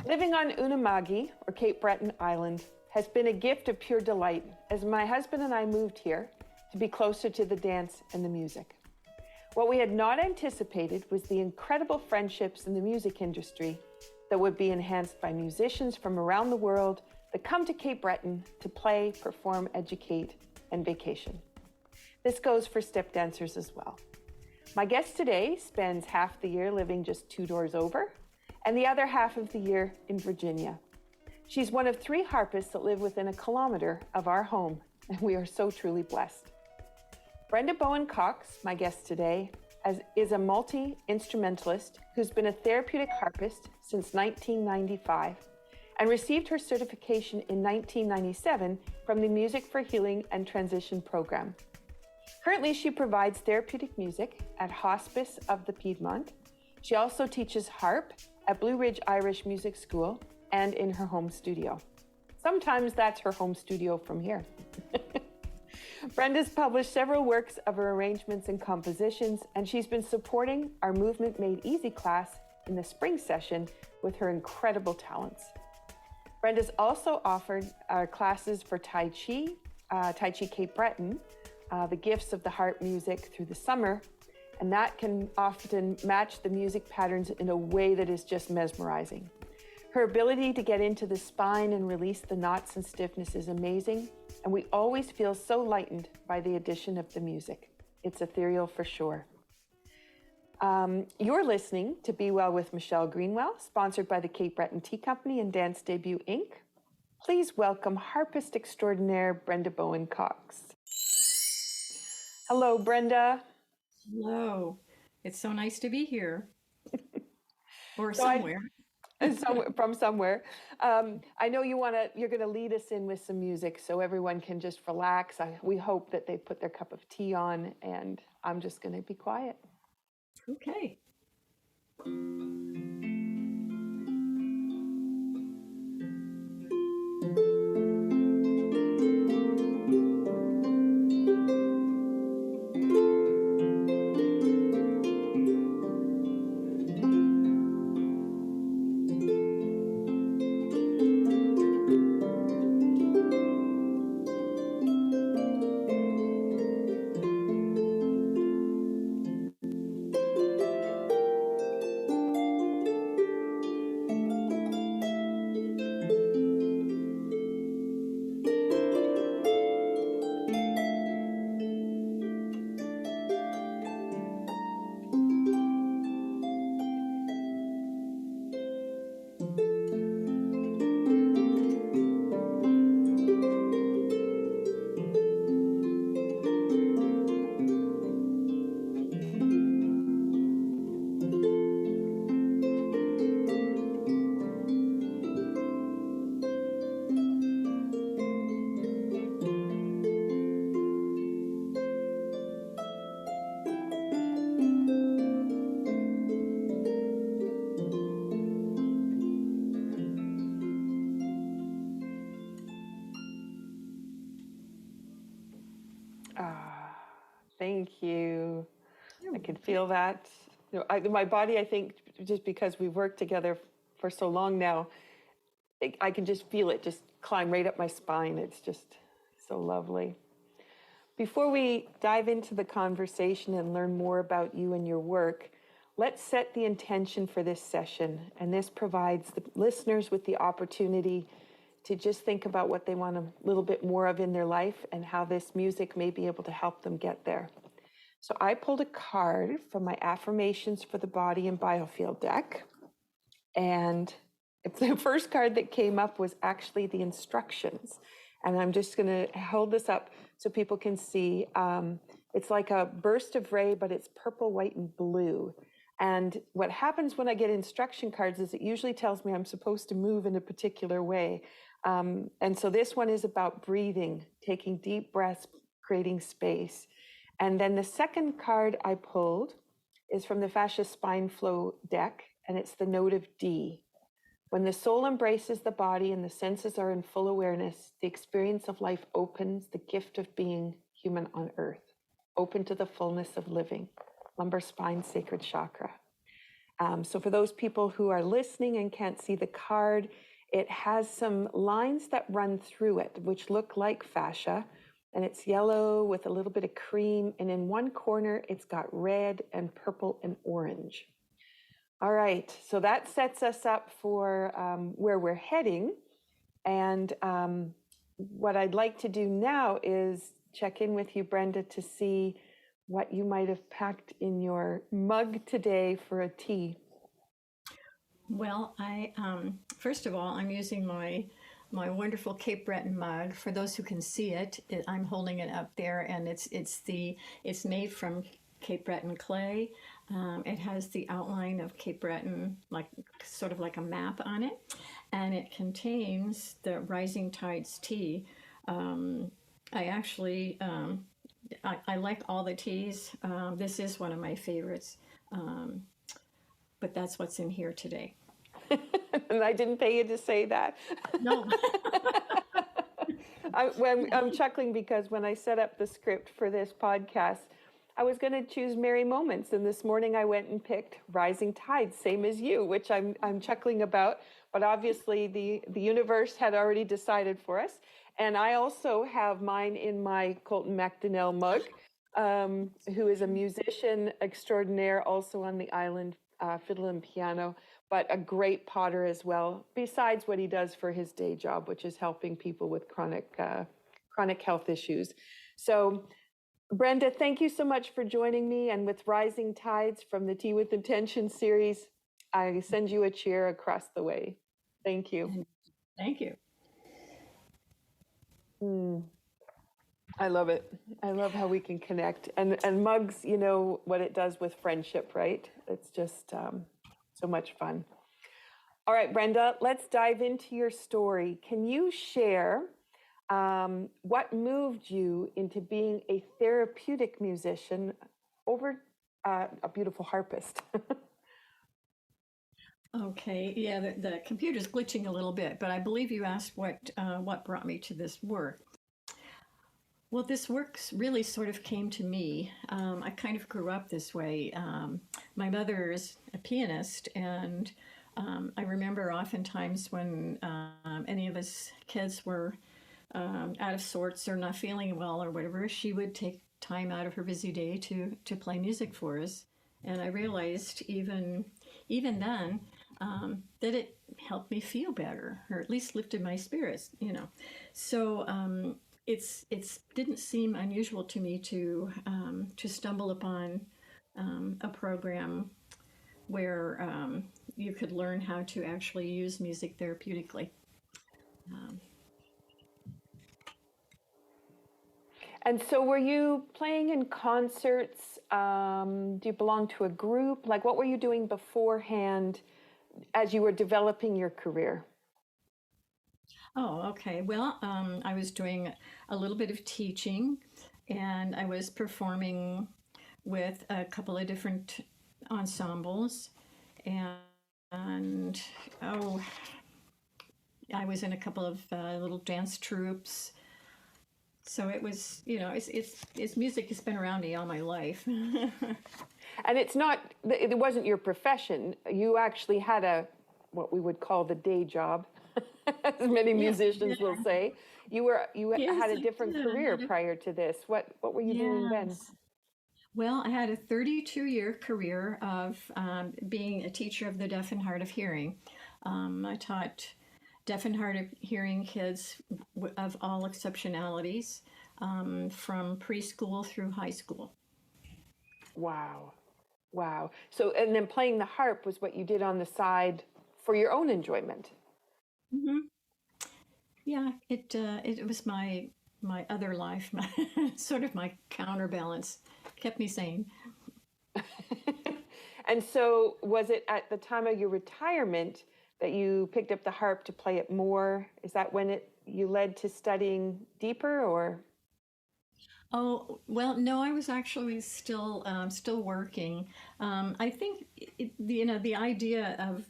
Living on Unama'ki, or Cape Breton Island, has been a gift of pure delight as my husband and I moved here to be closer to the dance and the music. What we had not anticipated was the incredible friendships in the music industry that would be enhanced by musicians from around the world that come to Cape Breton to play, perform, educate, and vacation. This goes for step dancers as well. My guest today spends half the year living just 2 doors over, and the other half of the year in Virginia. She's one of 3 harpists that live within a kilometer of our home, and we are so truly blessed. Brenda Bowen Cox, my guest today, is a multi-instrumentalist who's been a therapeutic harpist since 1995 and received her certification in 1997 from the Music for Healing and Transition program. Currently, she provides therapeutic music at Hospice of the Piedmont. She also teaches harp at Blue Ridge Irish Music School and in her home studio. Sometimes that's her home studio from here. Brenda's published several works of her arrangements and compositions, and she's been supporting our Movement Made Easy class in the spring session with her incredible talents. Brenda's also offered our classes for Tai Chi, Tai Chi Cape Breton, the gifts of the harp music through the summer, and that can often match the music patterns in a way that is just mesmerizing. Her ability to get into the spine and release the knots and stiffness is amazing, and we always feel so lightened by the addition of the music. It's ethereal for sure. You're listening to Be Well with Michelle Greenwell, sponsored by the Cape Breton Tea Company and Dance Debut Inc. Please welcome harpist extraordinaire Brenda Bowen Cox. Hello, Brenda. Hello. It's so nice to be here. Or So somewhere. From somewhere. I know you're going to lead us in with some music so everyone can just relax. We hope that they put their cup of tea on, and I'm just going to be quiet. Okay. Thank you. I can feel that. My body, I think, just because we've worked together for so long now, I can just feel it just climb right up my spine. It's just so lovely. Before we dive into the conversation and learn more about you and your work, let's set the intention for this session. And this provides the listeners with the opportunity to just think about what they want a little bit more of in their life and how this music may be able to help them get there. So I pulled a card from my Affirmations for the Body and Biofield deck. And the first card that came up was actually the instructions. And I'm just going to hold this up so people can see. It's like a burst of ray, but it's purple, white, and blue. And what happens when I get instruction cards is it usually tells me I'm supposed to move in a particular way. And so this one is about breathing, taking deep breaths, creating space. And then the second card I pulled is from the Fascia Spine Flow deck, and it's the note of D. When the soul embraces the body and the senses are in full awareness, the experience of life opens, the gift of being human on earth, open to the fullness of living. Lumbar spine, sacred chakra. So for those people who are listening and can't see the card, it has some lines that run through it, which look like fascia. And it's yellow with a little bit of cream. And in one corner, it's got red and purple and orange. All right, so that sets us up for where we're heading. And what I'd like to do now is check in with you, Brenda, to see what you might have packed in your mug today for a tea. Well, I first of all, I'm using my wonderful Cape Breton mug. For those who can see it, I'm holding it up there, and it's made from Cape Breton clay. It has the outline of Cape Breton, like sort of like a map on it, and it contains the Rising Tides tea. I actually I like all the teas. This is one of my favorites, but that's what's in here today. And I didn't pay you to say that. No. I'm chuckling because when I set up the script for this podcast, I was going to choose Merry Moments, and this morning I went and picked Rising Tides, same as you, which I'm chuckling about. But obviously the universe had already decided for us. And I also have mine in my Colton McDonnell mug, who is a musician extraordinaire, also on the island, fiddle and piano, but a great potter as well, besides what he does for his day job, which is helping people with chronic health issues. So, Brenda, thank you so much for joining me. And with Rising Tides from the Tea with Intention series, I send you a cheer across the way. Thank you. Thank you. I love it. I love how we can connect. And mugs, you know what it does with friendship, right? It's just so much fun. All right, Brenda, let's dive into your story. Can you share what moved you into being a therapeutic musician over a beautiful harpist? Okay, yeah, the computer's glitching a little bit, but I believe you asked what brought me to this work. Well, this work really sort of came to me. I kind of grew up this way. My mother is a pianist, and I remember oftentimes when any of us kids were out of sorts or not feeling well or whatever, she would take time out of her busy day to play music for us. And I realized even then that it helped me feel better, or at least lifted my spirits, you know. So it's didn't seem unusual to me to stumble upon a program where you could learn how to actually use music therapeutically. And so were you playing in concerts? Do you belong to a group? Like, what were you doing beforehand as you were developing your career? Oh, okay. Well, I was doing a little bit of teaching, and I was performing with a couple of different ensembles, and oh, I was in a couple of little dance troupes. So it was, you know, it's music has been around me all my life. And it wasn't your profession. You actually had what we would call the day job, as many musicians will say. You had a different career prior to this. What were you doing then? Well, I had a 32-year career of being a teacher of the deaf and hard of hearing. I taught deaf and hard of hearing kids of all exceptionalities, from preschool through high school. Wow. So, and then playing the harp was what you did on the side for your own enjoyment. Mm-hmm. Yeah, it was my other life, sort of my counterbalance, kept me sane. And so, was it at the time of your retirement that you picked up the harp to play it more? Is that when you led to studying deeper, or? Oh, well, no, I was actually still working. I think the idea of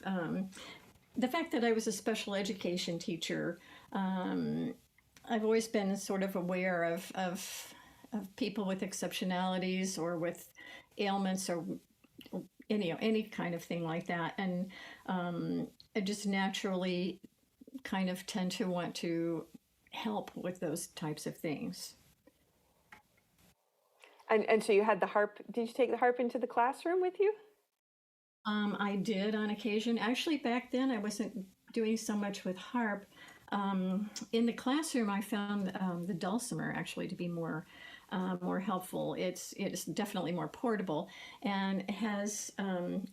the fact that I was a special education teacher. I've always been sort of aware of people with exceptionalities or with ailments or any kind of thing like that. And I just naturally kind of tend to want to help with those types of things. And so you had the harp. Did you take the harp into the classroom with you? I did on occasion. Actually, back then I wasn't doing so much with harp. In the classroom, I found the dulcimer actually to be more helpful. It's definitely more portable, and has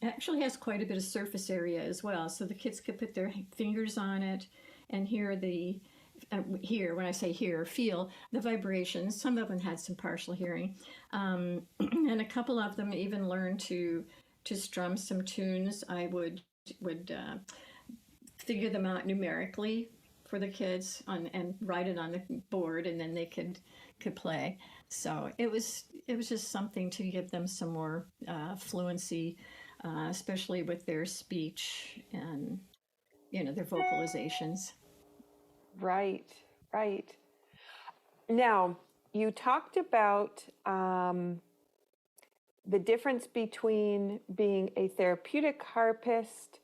actually has quite a bit of surface area as well, so the kids could put their fingers on it and hear, when I say hear, feel the vibrations. Some of them had some partial hearing, and a couple of them even learned to strum some tunes. I would figure them out numerically for the kids and write it on the board, and then they could play. So it was just something to give them some more fluency, especially with their speech and their vocalizations. Right, right. Now, you talked about the difference between being a therapeutic harpist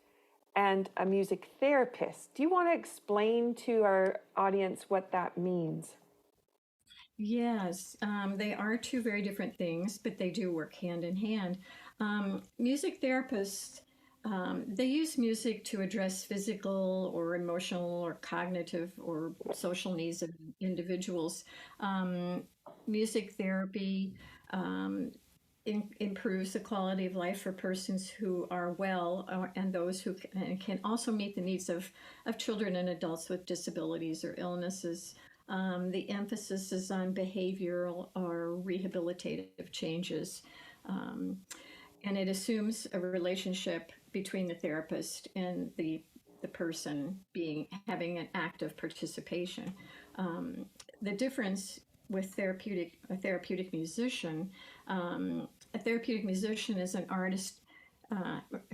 and a music therapist. Do you want to explain to our audience what that means? Yes, they are two very different things, but they do work hand in hand. Music therapists, they use music to address physical or emotional or cognitive or social needs of individuals. Music therapy improves the quality of life for persons who are well, and those who can also meet the needs of children and adults with disabilities or illnesses. The emphasis is on behavioral or rehabilitative changes, and it assumes a relationship between the therapist and the person having an active participation. The difference with a therapeutic musician, a therapeutic musician is an artist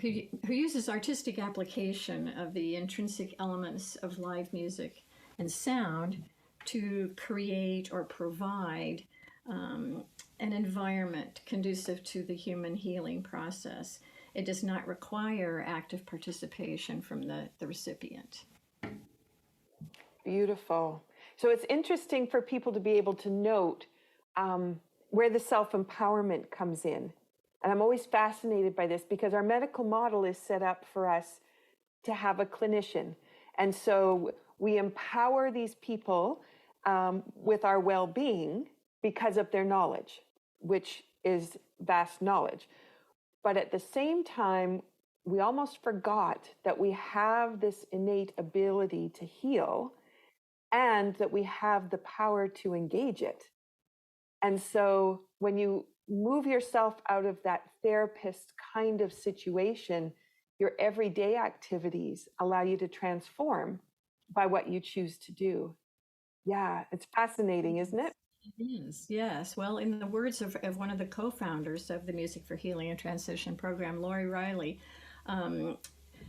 who uses artistic application of the intrinsic elements of live music and sound to create or provide an environment conducive to the human healing process. It does not require active participation from the recipient. Beautiful. So it's interesting for people to be able to note where the self-empowerment comes in. And I'm always fascinated by this because our medical model is set up for us to have a clinician. And so we empower these people with our well-being because of their knowledge, which is vast knowledge. But at the same time, we almost forgot that we have this innate ability to heal and that we have the power to engage it. And so when you move yourself out of that therapist kind of situation, your everyday activities allow you to transform by what you choose to do. Yeah, it's fascinating, isn't it? It is, yes. Well, in the words of one of the co-founders of the Music for Healing and Transition program, Lori Riley,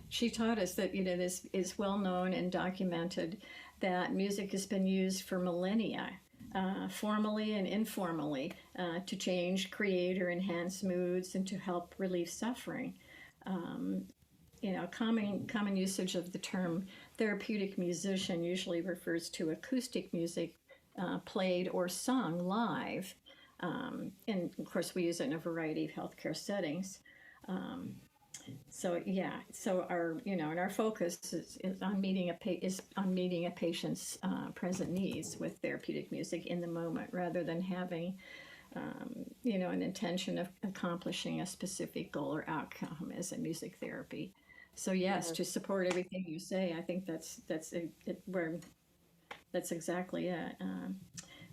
she taught us that this is well known and documented that music has been used for millennia, formally and informally, to change, create, or enhance moods and to help relieve suffering. Common usage of the term therapeutic musician usually refers to acoustic music played or sung live. And of course, we use it in a variety of healthcare settings. So our and our focus is on meeting a patient's present needs with therapeutic music in the moment, rather than having an intention of accomplishing a specific goal or outcome as a music therapy. So yes, to support everything you say, I think that's exactly it.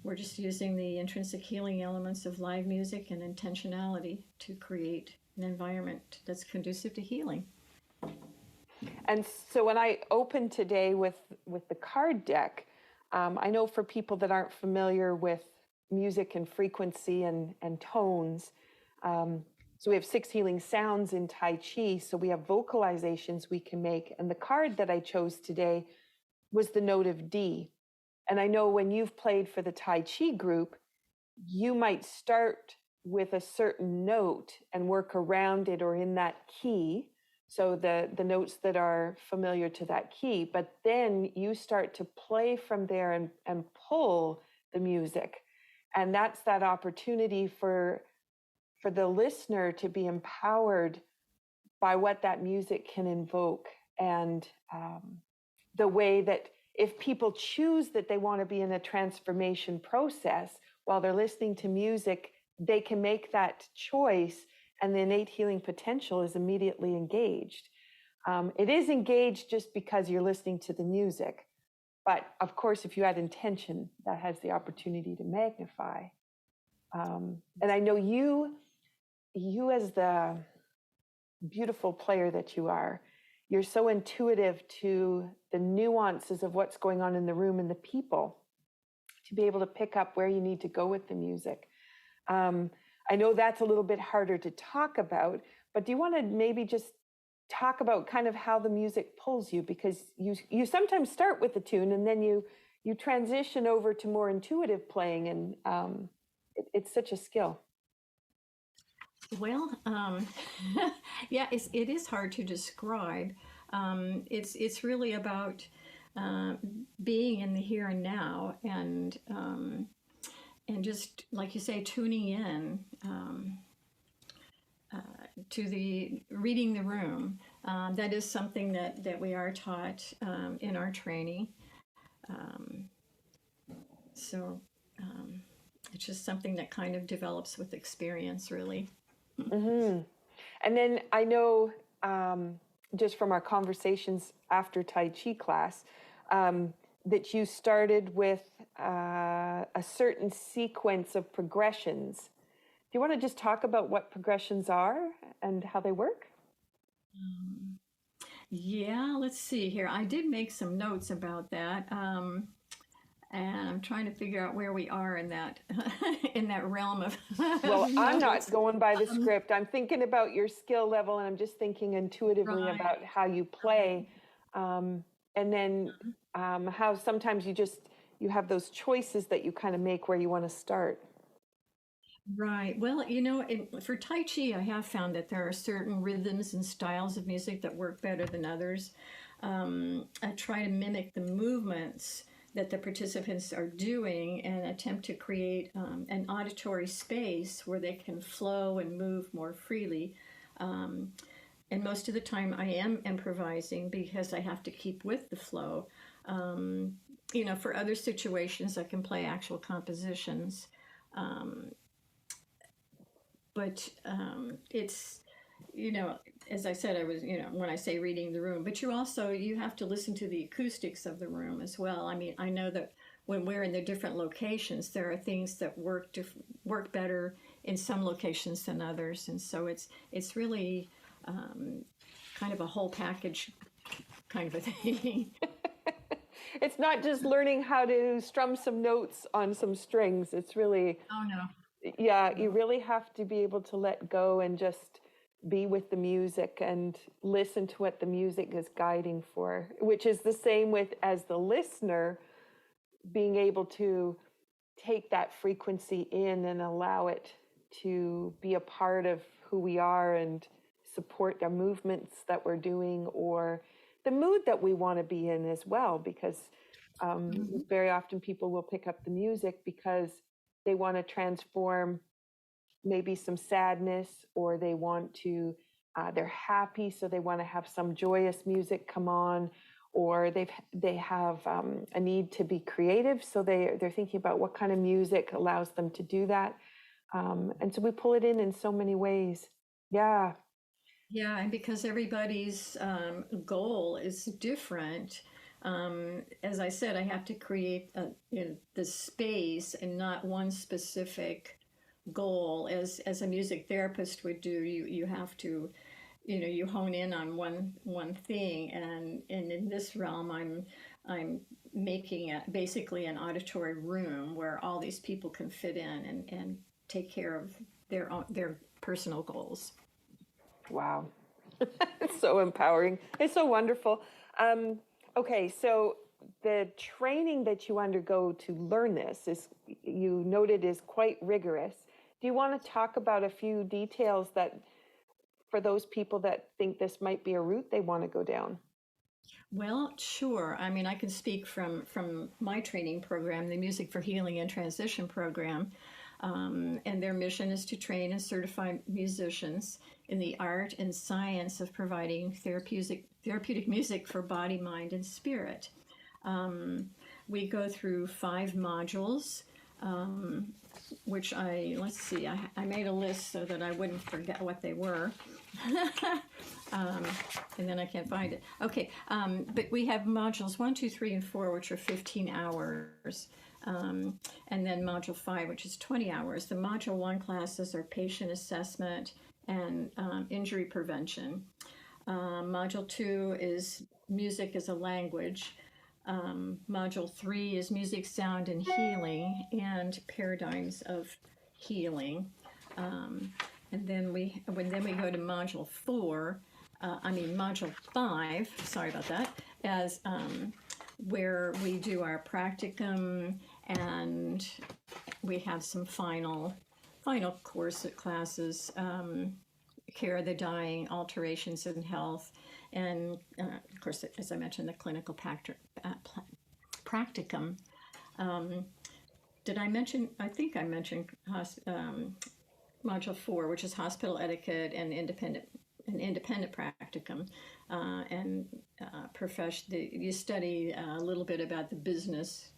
We're just using the intrinsic healing elements of live music and intentionality to create an environment that's conducive to healing. And so when I opened today with the card deck, I know for people that aren't familiar with music and frequency and tones, so we have 6 healing sounds in Tai Chi, so we have vocalizations we can make. And the card that I chose today was the note of D. And I know when you've played for the Tai Chi group, you might start with a certain note and work around it or in that key. So the notes that are familiar to that key, but then you start to play from there and pull the music. And that's that opportunity for the listener to be empowered by what that music can invoke. And the way that if people choose that they want to be in a transformation process while they're listening to music, they can make that choice and the innate healing potential is immediately engaged. It is engaged just because you're listening to the music. But of course, if you add intention, that has the opportunity to magnify. And I know you as the beautiful player that you are, you're so intuitive to the nuances of what's going on in the room and the people to be able to pick up where you need to go with the music. I know that's a little bit harder to talk about, but do you want to maybe just talk about kind of how the music pulls you? Because you sometimes start with the tune and then you transition over to more intuitive playing, and it's such a skill. Well, yeah, it is hard to describe. It's really about being in the here and now, and just like you say, tuning in to the reading the room. That is something that we are taught in our training. So it's just something that kind of develops with experience, really. Mm-hmm. And then I know just from our conversations after Tai Chi class that you started with a certain sequence of progressions. Do you want to just talk about what progressions are and how they work? Yeah, let's see here. I did make some notes about that. And I'm trying to figure out where we are in that in that realm of. Well, I'm not going by the script. I'm thinking about your skill level, and I'm just thinking intuitively Right. about how you play, and then how sometimes you have those choices that you kind of make where you want to start. Right. Well, for Tai Chi, I have found that there are certain rhythms and styles of music that work better than others. I try to mimic the movements that the participants are doing and attempt to create an auditory space where they can flow and move more freely. And most of the time I am improvising because I have to keep with the flow. For other situations, I can play actual compositions. But it's, as I said, I was, when I say reading the room, but you have to listen to the acoustics of the room as well. I mean, I know that when we're in the different locations, there are things that work better in some locations than others. And so it's really kind of a whole package kind of a thing. It's not just learning how to strum some notes on some strings. It's really, Oh, no. Yeah, you really have to be able to let go and just be with the music and listen to what the music is guiding for, which is the same as the listener being able to take that frequency in and allow it to be a part of who we are and support the movements that we're doing or the mood that we want to be in as well, because very often people will pick up the music because they want to transform maybe some sadness, or they want to, they're happy, so they want to have some joyous music come on, or they have a need to be creative, so they're thinking about what kind of music allows them to do that. And so we pull it in so many ways. Yeah. Yeah, and because everybody's goal is different, as I said, I have to create the space and not one specific goal. As a music therapist would do, you have to, you hone in on one thing, and in this realm, I'm making basically an auditory room where all these people can fit in and take care of their personal goals. Wow. It's so empowering. It's so wonderful. Okay, so the training that you undergo to learn this you noted is quite rigorous. Do Do you want to talk about a few details that for those people that think this might be a route they want to go down? Well, sure. I mean, I can speak from my training program, the Music for Healing and Transition program, and their mission is to train and certify musicians in the art and science of providing therapeutic music for body, mind, and spirit. We go through 5 modules, which let's see, I made a list so that I wouldn't forget what they were. And then I can't find it. Okay, but we have modules 1, 2, 3, and 4, which are 15 hours. And then module 5, which is 20 hours. The module 1 classes are patient assessment and injury prevention. Module 2 is music as a language. Module 3 is music, sound, and healing, and paradigms of healing. And then we go to module 4, module 5, sorry about that, as where we do our practicum, and we have some final course classes, care of the dying, alterations in health, and of course, as I mentioned, the clinical practicum. Did I mention? I think I mentioned module 4, which is hospital etiquette and independent practicum, you study a little bit about the business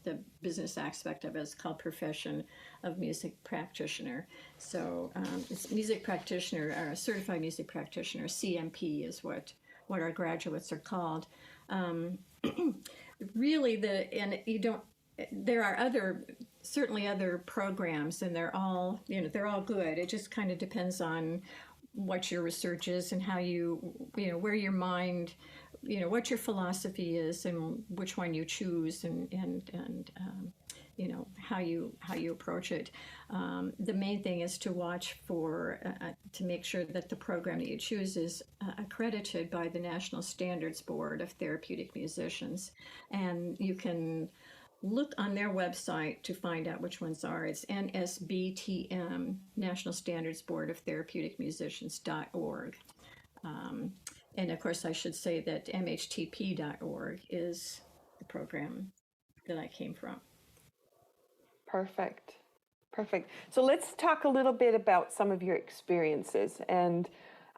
aspect of it. It's called profession of music practitioner. So it's music practitioner, or certified music practitioner, CMP is what our graduates are called. Really, there are certainly other programs, and they're all good. It just kind of depends on what your research is and how where your mind, what your philosophy is and which one you choose, and how you approach it. The main thing is to watch for to make sure that the program that you choose is accredited by the National Standards Board of Therapeutic Musicians, and you can look on their website to find out which ones are. It's NSBTM, National Standards Board of Therapeutic Musicians.org. And of course, I should say that MHTP.org is the program that I came from. Perfect. So let's talk a little bit about some of your experiences. And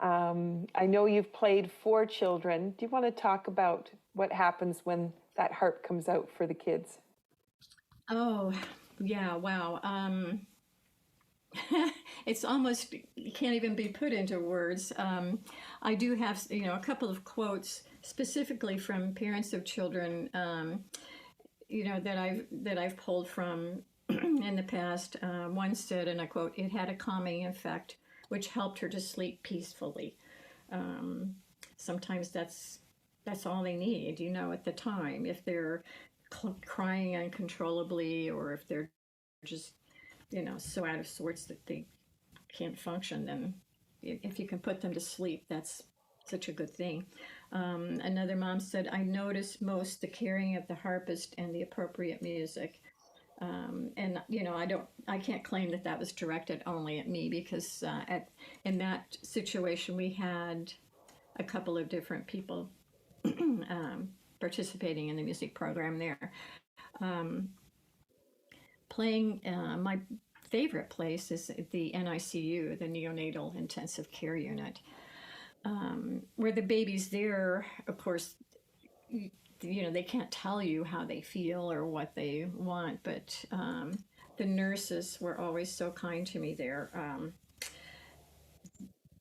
I know you've played for children. Do you want to talk about what happens when that harp comes out for the kids? Oh, yeah, wow. It's almost, it can't even be put into words. I do have, a couple of quotes specifically from parents of children, that I've pulled from in the past. One said, and I quote, "It had a calming effect, which helped her to sleep peacefully." Sometimes that's all they need, at the time. If they're crying uncontrollably, or if they're just, so out of sorts that they can't function, then if you can put them to sleep, that's such a good thing. Another mom said, "I notice most the caring of the harpist and the appropriate music." And I can't claim that was directed only at me, because in that situation we had a couple of different people participating in the music program there. Playing, my favorite place is the NICU, the Neonatal Intensive Care Unit, where the babies there, of course, they can't tell you how they feel or what they want, but the nurses were always so kind to me there.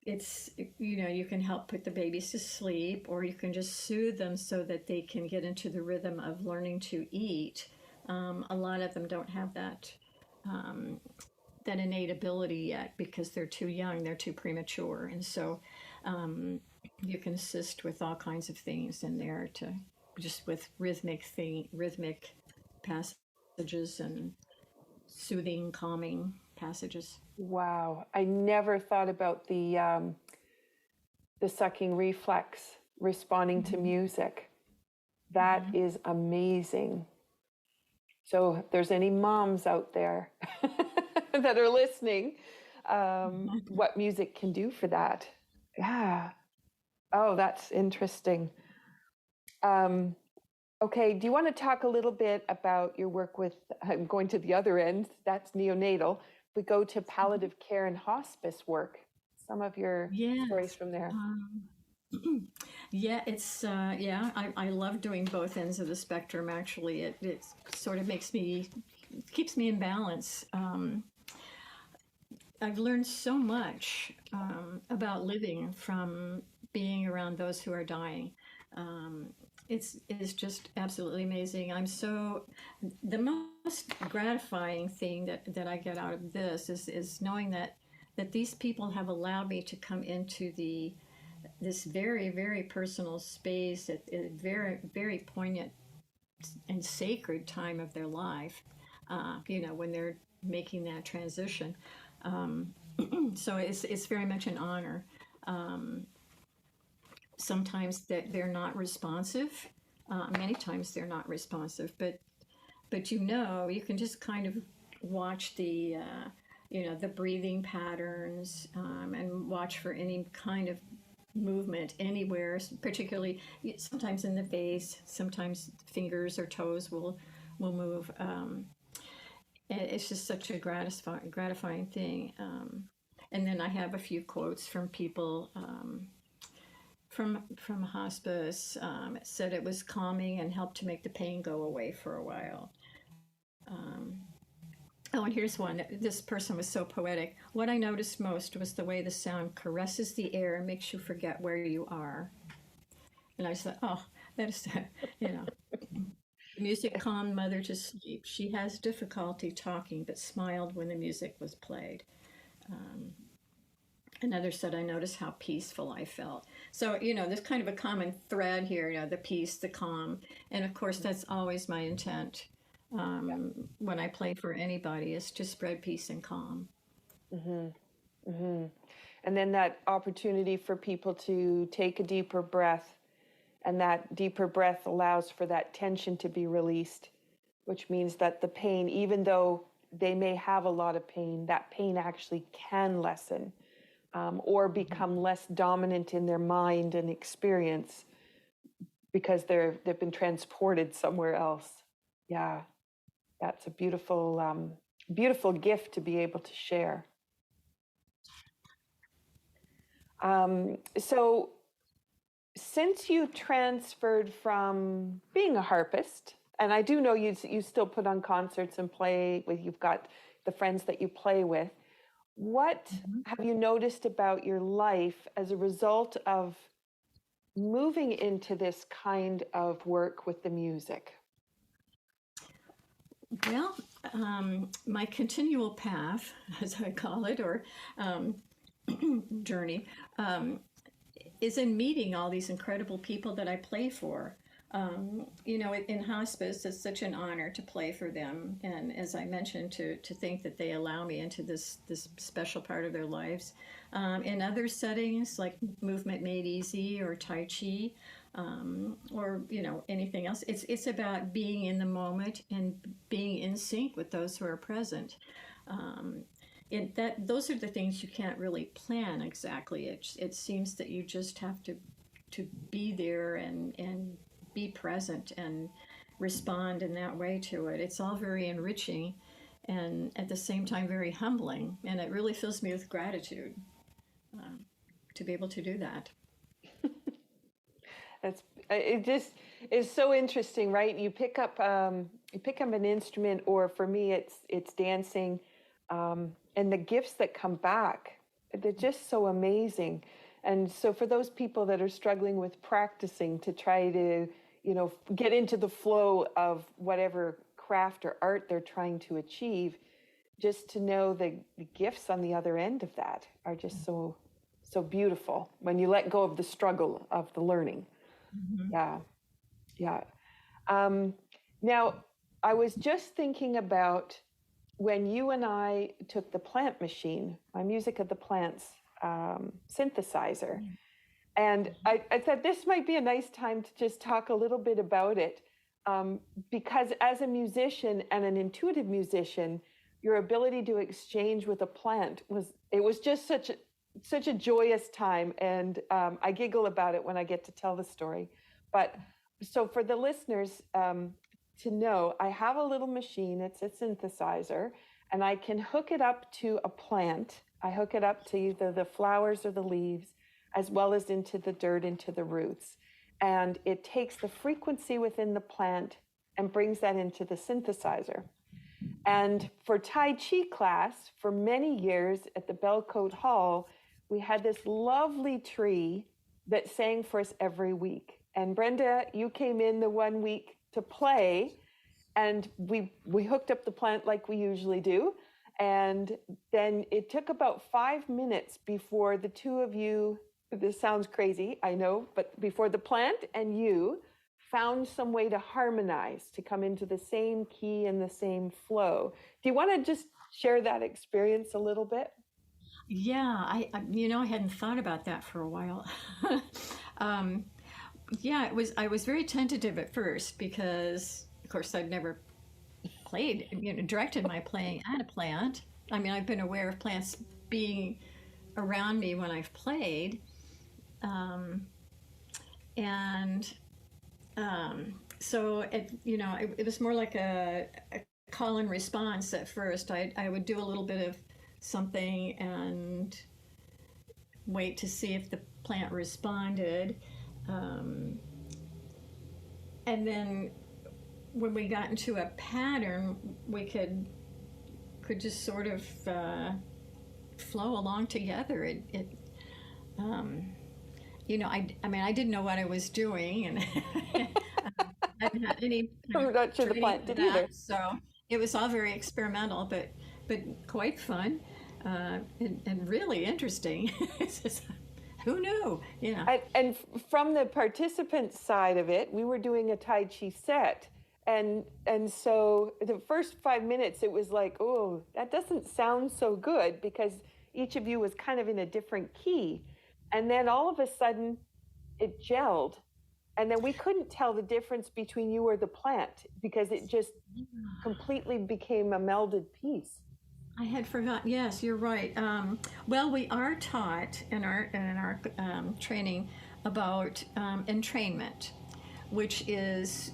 It's, you can help put the babies to sleep, or you can just soothe them so that they can get into the rhythm of learning to eat. A lot of them don't have that innate ability yet, because they're too young, they're too premature. And so you can assist with all kinds of things in there, just with rhythmic passages and soothing, calming passages. Wow, I never thought about the sucking reflex responding to music. That is amazing. So if there's any moms out there that are listening, what music can do for that. Yeah. Oh, that's interesting. Okay, do you want to talk a little bit about your work with, I'm going to the other end, that's neonatal. We go to palliative care and hospice work, some of your stories Yes. from there. Yeah, I love doing both ends of the spectrum, actually. It sort of keeps me in balance. I've learned so much about living from being around those who are dying. Um, it's just absolutely amazing. The most gratifying thing that I get out of this is knowing that these people have allowed me to come into this very, very personal space at a very, very poignant and sacred time of their life, when they're making that transition. Um, so it's very much an honor. Um, Sometimes that they're not responsive. Many times they're not responsive, but you can just kind of watch the breathing patterns, and watch for any kind of movement anywhere, particularly sometimes in the face, sometimes fingers or toes will move. It's just such a gratifying thing. And then I have a few quotes from people from hospice. It said it was calming and helped to make the pain go away for a while. Um, Oh, and here's one. This person was so poetic. What I noticed most was the way the sound caresses the air and makes you forget where you are. And I thought, oh, that is, you know, the music calmed mother to sleep. She has difficulty talking, but smiled when the music was played. Um, Another said, I noticed how peaceful I felt. So, there's kind of a common thread here, the peace, the calm. And of course, that's always my intent when I play for anybody, is to spread peace and calm. And then that opportunity for people to take a deeper breath, and that deeper breath allows for that tension to be released, which means that the pain, even though they may have a lot of pain, that pain actually can lessen, or become less dominant in their mind and experience because they've been transported somewhere else. Yeah, that's a beautiful gift to be able to share. So since you transferred from being a harpist, and I do know you still put on concerts and play with, you've got the friends that you play with, what have you noticed about your life as a result of moving into this kind of work with the music? Well, my continual path, as I call it, or journey, is in meeting all these incredible people that I play for. In hospice, it's such an honor to play for them, and as I mentioned, to think that they allow me into this special part of their lives. In other settings, like Movement Made Easy or Tai Chi, or anything else, it's about being in the moment and being in sync with those who are present. Those are the things you can't really plan exactly. It seems that you just have to be there and be present and respond in that way to it. It's all very enriching and at the same time very humbling, and it really fills me with gratitude to be able to do that. It just is so interesting, right? You pick up an instrument, or for me, it's dancing, and the gifts that come back, they're just so amazing. And so for those people that are struggling with practicing to try to, get into the flow of whatever craft or art they're trying to achieve, just to know the gifts on the other end of that are just so beautiful when you let go of the struggle of the learning. Mm-hmm. Yeah. Now, I was just thinking about when you and I took the plant machine, my Music of the Plants synthesizer. And I thought this might be a nice time to just talk a little bit about it. Because as a musician and an intuitive musician, your ability to exchange with a plant was just such a joyous time. And I giggle about it when I get to tell the story. But so for the listeners to know, I have a little machine. It's a synthesizer, and I can hook it up to a plant. I hook it up to either the flowers or the leaves, as well as into the dirt, into the roots. And it takes the frequency within the plant and brings that into the synthesizer. And for Tai Chi class, for many years at the Belcote Hall, we had this lovely tree that sang for us every week. And Brenda, you came in the one week to play, and we hooked up the plant like we usually do. And then it took about 5 minutes before the two of you, this sounds crazy, I know, but before the plant and you found some way to harmonize, to come into the same key and the same flow. Do you want to just share that experience a little bit? Yeah, I hadn't thought about that for a while. Yeah, I was very tentative at first because, of course, I'd never played, directed my playing at a plant. I mean, I've been aware of plants being around me when I've played. So it was more like a call and response at first. I would do a little bit of something and wait to see if the plant responded. And then when we got into a pattern, we could just sort of flow along together. I didn't know what I was doing, and I hadn't had any I'm not sure the plant did either. So it was all very experimental, but quite fun and really interesting. Who knew? And from the participant side of it, we were doing a Tai Chi set. And so the first 5 minutes, it was like, oh, that doesn't sound so good, because each of you was kind of in a different key. And then all of a sudden, it gelled. And then we couldn't tell the difference between you or the plant, because it just completely became a melded piece. I had forgotten. Yes, you're right. Well, we are taught in our training about entrainment, which is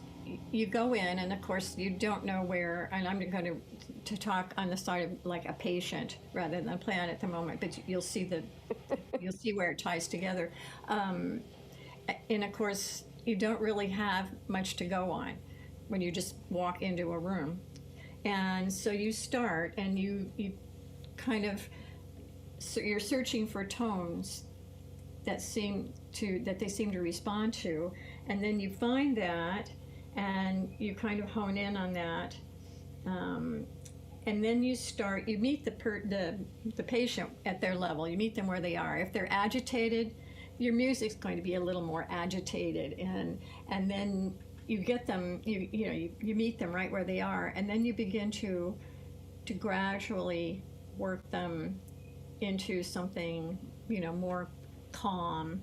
you go in, and of course you don't know where. And I'm going to talk on the side of like a patient rather than a plant at the moment, but you'll see where it ties together. And of course, you don't really have much to go on when you just walk into a room. And so you start, and you kind of, so you're searching for tones that they seem to respond to, and then you find that, and you kind of hone in on that, and then you meet the patient at their level. You meet them where they are. If they're agitated, your music's going to be a little more agitated, and then you get them, you meet them right where they are, and then you begin to gradually work them into something, more calm,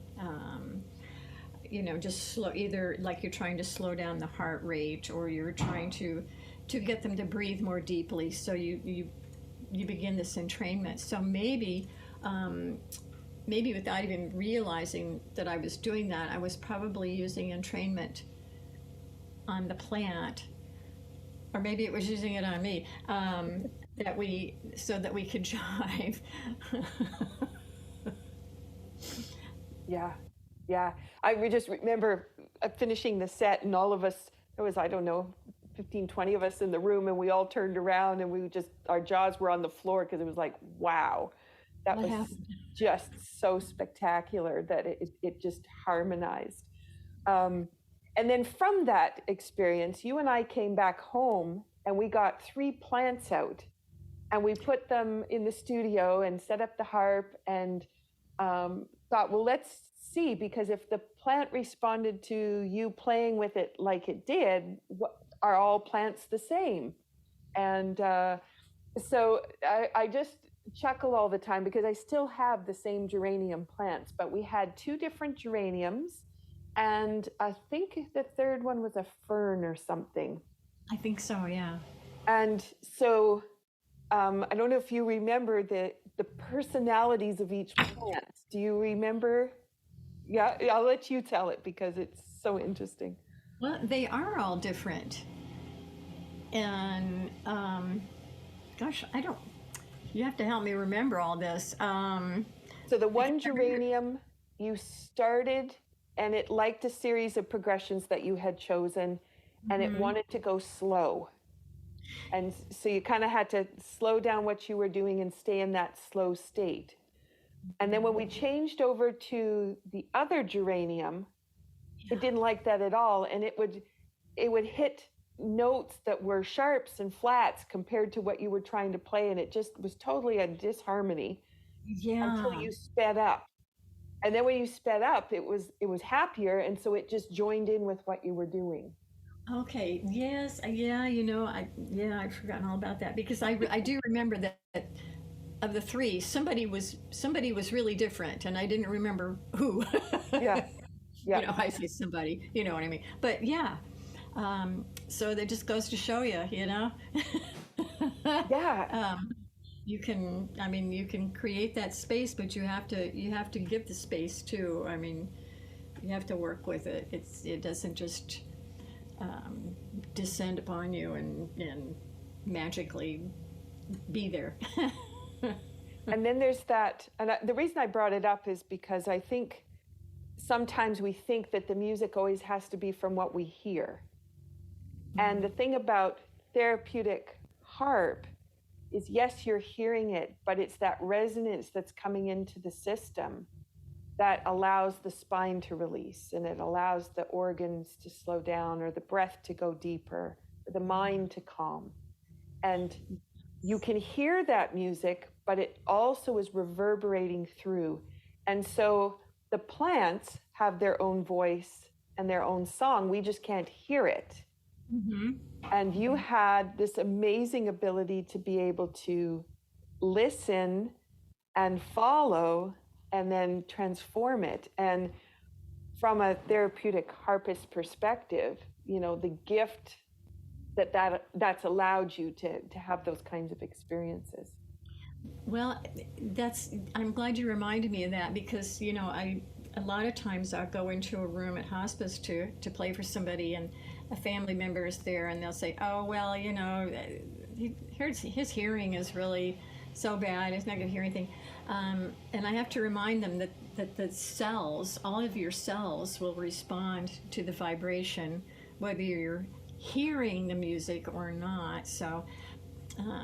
just slow, either like you're trying to slow down the heart rate, or you're trying to get them to breathe more deeply. So you begin this entrainment. So maybe without even realizing that I was doing that, I was probably using entrainment on the plant, or maybe it was using it on me, so that we could jive. Yeah. I just remember finishing the set, and all of us, there was, I don't know, 15, 20 of us in the room, and we all turned around, and our jaws were on the floor, because it was like, wow, that was just so spectacular that it just harmonized. And then from that experience, you and I came back home, and we got 3 plants out, and we put them in the studio and set up the harp, and thought, well, let's see, because if the plant responded to you playing with it like it did, are all plants the same? And so I just chuckle all the time, because I still have the same geranium plants, but we had 2 different geraniums, and I think the third one was a fern or something. I think so, yeah. And so I don't know if you remember the personalities of each plant. Do you remember? Yeah, I'll let you tell it because it's so interesting. Well, they are all different. And gosh, I don't, you have to help me remember all this. So the one geranium, you started and it liked a series of progressions that you had chosen, and it wanted to go slow. And so you kind of had to slow down what you were doing and stay in that slow state. And then when we changed over to the other geranium, it didn't like that at all. And it would hit notes that were sharps and flats compared to what you were trying to play. And it just was totally a disharmony until you sped up. And then when you sped up, it was happier. And so it just joined in with what you were doing. Okay. Yes. Yeah. I've forgotten all about that because I do remember that of the three, somebody was really different, and I didn't remember who. Yeah. Yeah. I say somebody. You know what I mean? But yeah. So that just goes to show you. Yeah. You can create that space, but you have to give the space too. I mean, you have to work with it. It doesn't just descend upon you and magically be there. And then there's that, and the reason I brought it up is because I think sometimes we think that the music always has to be from what we hear. And the thing about therapeutic harp is, yes, you're hearing it, but it's that resonance that's coming into the system that allows the spine to release, and it allows the organs to slow down, or the breath to go deeper, or the mind to calm. And you can hear that music, but it also is reverberating through. And so the plants have their own voice and their own song. We just can't hear it. And you had this amazing ability to be able to listen and follow and then transform it. And from a therapeutic harpist perspective, the gift that's allowed you to have those kinds of experiences. Well, I'm glad you reminded me of that because, a lot of times I'll go into a room at hospice to play for somebody, and a family member is there, and they'll say, oh, well, his hearing is really so bad, he's not going to hear anything. And I have to remind them that the cells, all of your cells will respond to the vibration, whether you're hearing the music or not. So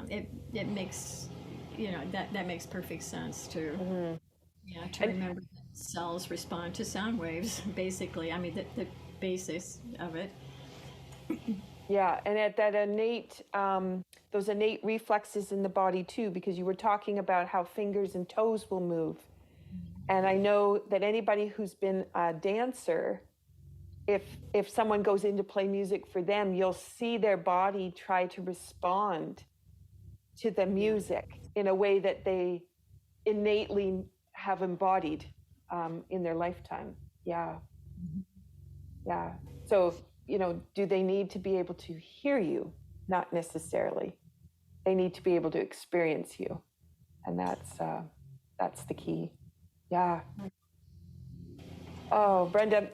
it makes, that makes perfect sense to remember that cells respond to sound waves, basically. I mean, the basics of it. Yeah, and at that innate, those innate reflexes in the body too, because you were talking about how fingers and toes will move. And I know that anybody who's been a dancer, if someone goes in to play music for them, you'll see their body try to respond to the music in a way that they innately have embodied in their lifetime. Yeah. Yeah. So, do they need to be able to hear you? Not necessarily. They need to be able to experience you. And that's the key. Yeah. Oh, Brenda,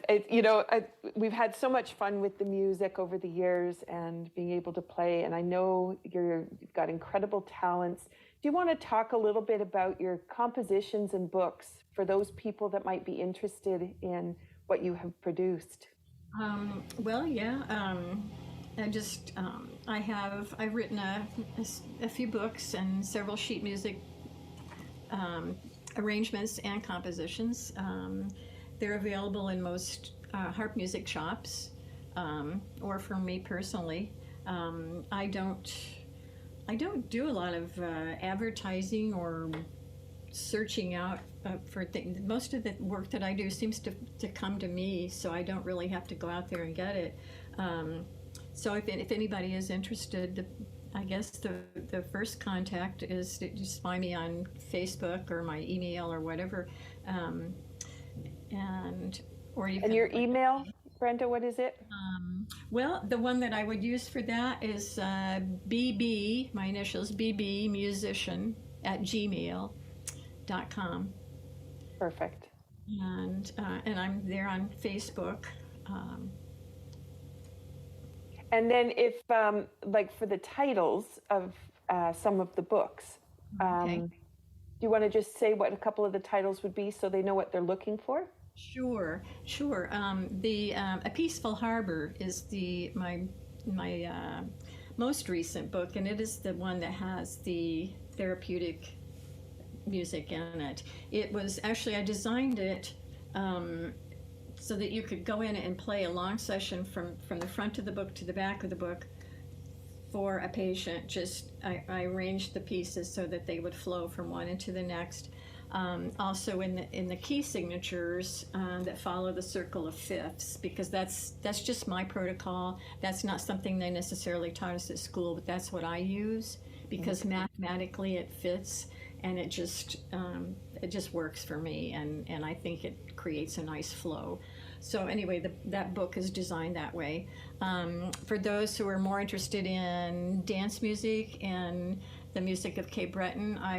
we've had so much fun with the music over the years and being able to play. And I know you've got incredible talents. Do you want to talk a little bit about your compositions and books for those people that might be interested in what you have produced? Well, yeah. I've written a few books and several sheet music arrangements and compositions. They're available in most harp music shops, or for me personally. I don't do a lot of advertising or searching out for things. Most of the work that I do seems to come to me, so I don't really have to go out there and get it. So if anybody is interested, I guess the first contact is to just find me on Facebook or my email or whatever. Or you can, your email, Brenda, what is it? Well, the one that I would use for that is BB, my initials, BB musician at gmail.com. Perfect. And I'm there on Facebook. And then if, like for the titles of some of the books, Okay. do you want to just say what a couple of the titles would be so they know what they're looking for? Sure. A Peaceful Harbor is my most recent book, and it is the one that has the therapeutic music in it. It was actually, I designed it so that you could go in and play a long session from the front of the book to the back of the book for a patient. I arranged the pieces so that they would flow from one into the next. Also in the key signatures that follow the circle of fifths, because that's just my protocol. That's not something they necessarily taught us at school, but that's what I use because mathematically it fits, and it just works for me, and I think it creates a nice flow. So anyway, that book is designed that way. For those who are more interested in dance music and the music of Cape Breton, I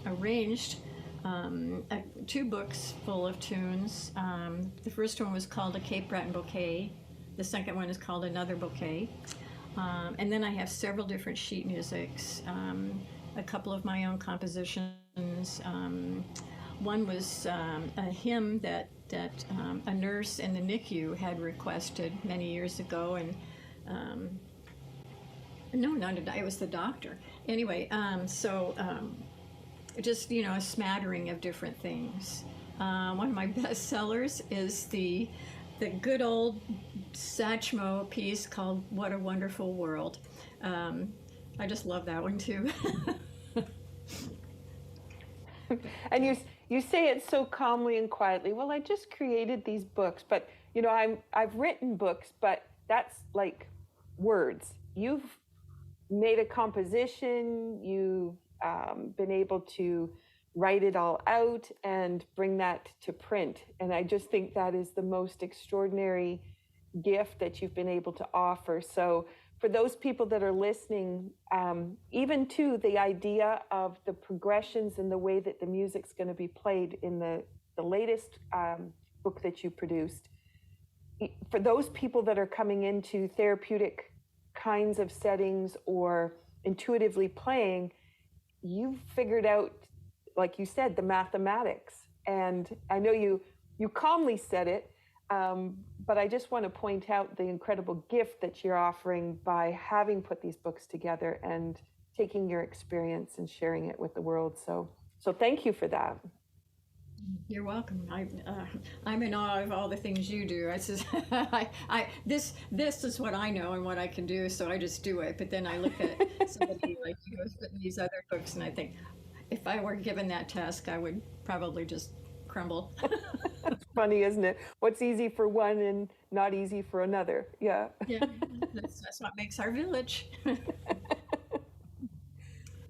arranged 2 books full of tunes. The first one was called A Cape Breton Bouquet. The second one is called Another Bouquet. And then I have several different sheet musics, a couple of my own compositions. One was a hymn that a nurse in the NICU had requested many years ago, and no, not it was the doctor. Anyway, just a smattering of different things. One of my best sellers is the good old Satchmo piece called "What a Wonderful World." I just love that one too. And you say it so calmly and quietly. Well, I just created these books, but I've written books, but that's like words. You've made a composition. You've been able to write it all out and bring that to print. And I just think that is the most extraordinary gift that you've been able to offer. So for those people that are listening, even to the idea of the progressions and the way that the music's going to be played in the latest book that you produced, for those people that are coming into therapeutic kinds of settings or intuitively playing, you've figured out, like you said, the mathematics. And I know you calmly said it, but I just want to point out the incredible gift that you're offering by having put these books together and taking your experience and sharing it with the world. So thank you for that. You're welcome. I'm in awe of all the things you do. This is what I know and what I can do, so I just do it. But then I look at somebody like you who's written these other books, and I think, if I were given that task, I would probably just crumble. It's funny, isn't it? What's easy for one and not easy for another. Yeah. Yeah, that's what makes our village.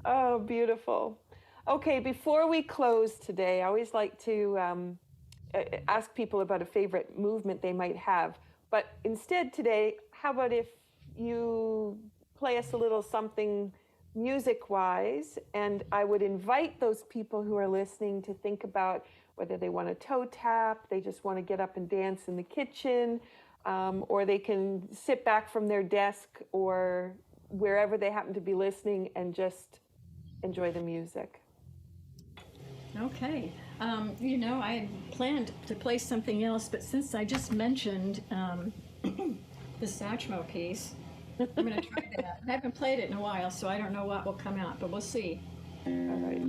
Oh, beautiful. Okay, before we close today, I always like to ask people about a favorite movement they might have. But instead today, how about if you play us a little something music-wise, and I would invite those people who are listening to think about whether they want to toe tap, they just want to get up and dance in the kitchen, or they can sit back from their desk or wherever they happen to be listening and just enjoy the music. Okay. I had planned to play something else, but since I just mentioned the Satchmo piece, I'm going to try that. I haven't played it in a while, so I don't know what will come out, but we'll see. All right.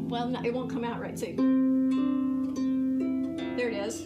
Well, no, it won't come out right. See, there it is.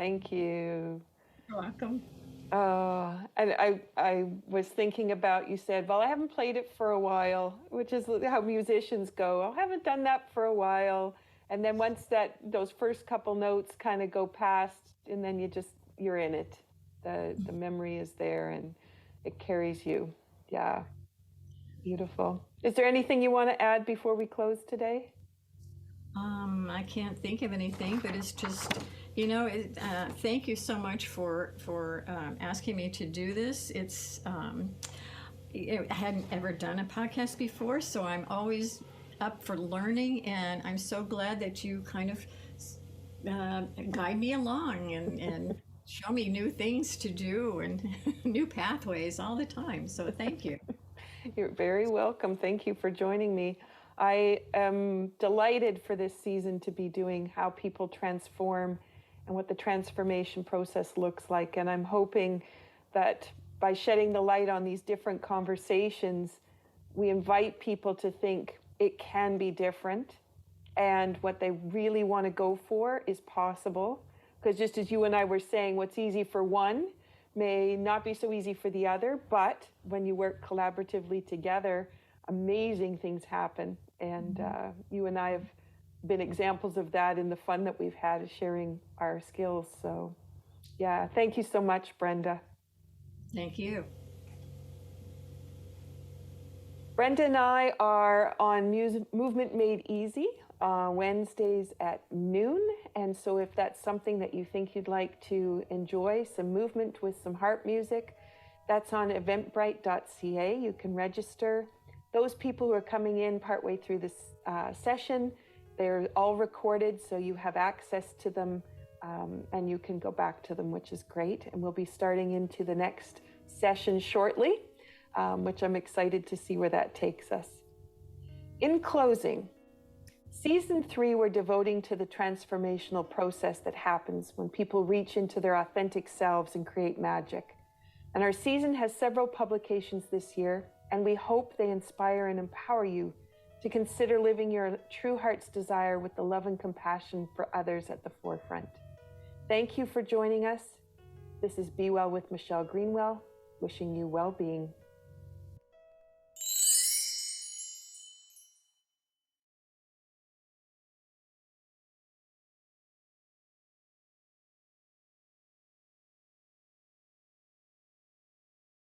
Thank you. You're welcome. And I was thinking about, you said, well, I haven't played it for a while, which is how musicians go. I haven't done that for a while. And then once those first couple notes kind of go past, and then you're in it. The memory is there and it carries you. Yeah. Beautiful. Is there anything you want to add before we close today? I can't think of anything, but it's just, thank you so much for asking me to do this. I hadn't ever done a podcast before, so I'm always up for learning, and I'm so glad that you kind of guide me along and show me new things to do and new pathways all the time. So thank you. You're very welcome. Thank you for joining me. I am delighted for this season to be doing how people transform and what the transformation process looks like. And I'm hoping that by shedding the light on these different conversations, we invite people to think it can be different, and what they really want to go for is possible. Because just as you and I were saying, what's easy for one may not be so easy for the other, but when you work collaboratively together, amazing things happen. And you and I have been examples of that in the fun that we've had sharing our skills. So yeah, thank you so much, Brenda. Thank you. Brenda and I are on Movement Made Easy Wednesdays at noon. And so if that's something that you think you'd like to enjoy, some movement with some harp music, that's on eventbrite.ca. You can register. Those people who are coming in partway through this session, they're all recorded, so you have access to them, and you can go back to them, which is great. And we'll be starting into the next session shortly, which I'm excited to see where that takes us. In closing, Season 3, we're devoting to the transformational process that happens when people reach into their authentic selves and create magic. And our season has several publications this year, and we hope they inspire and empower you to consider living your true heart's desire with the love and compassion for others at the forefront. Thank you for joining us. This is Be Well with Michelle Greenwell, wishing you well-being.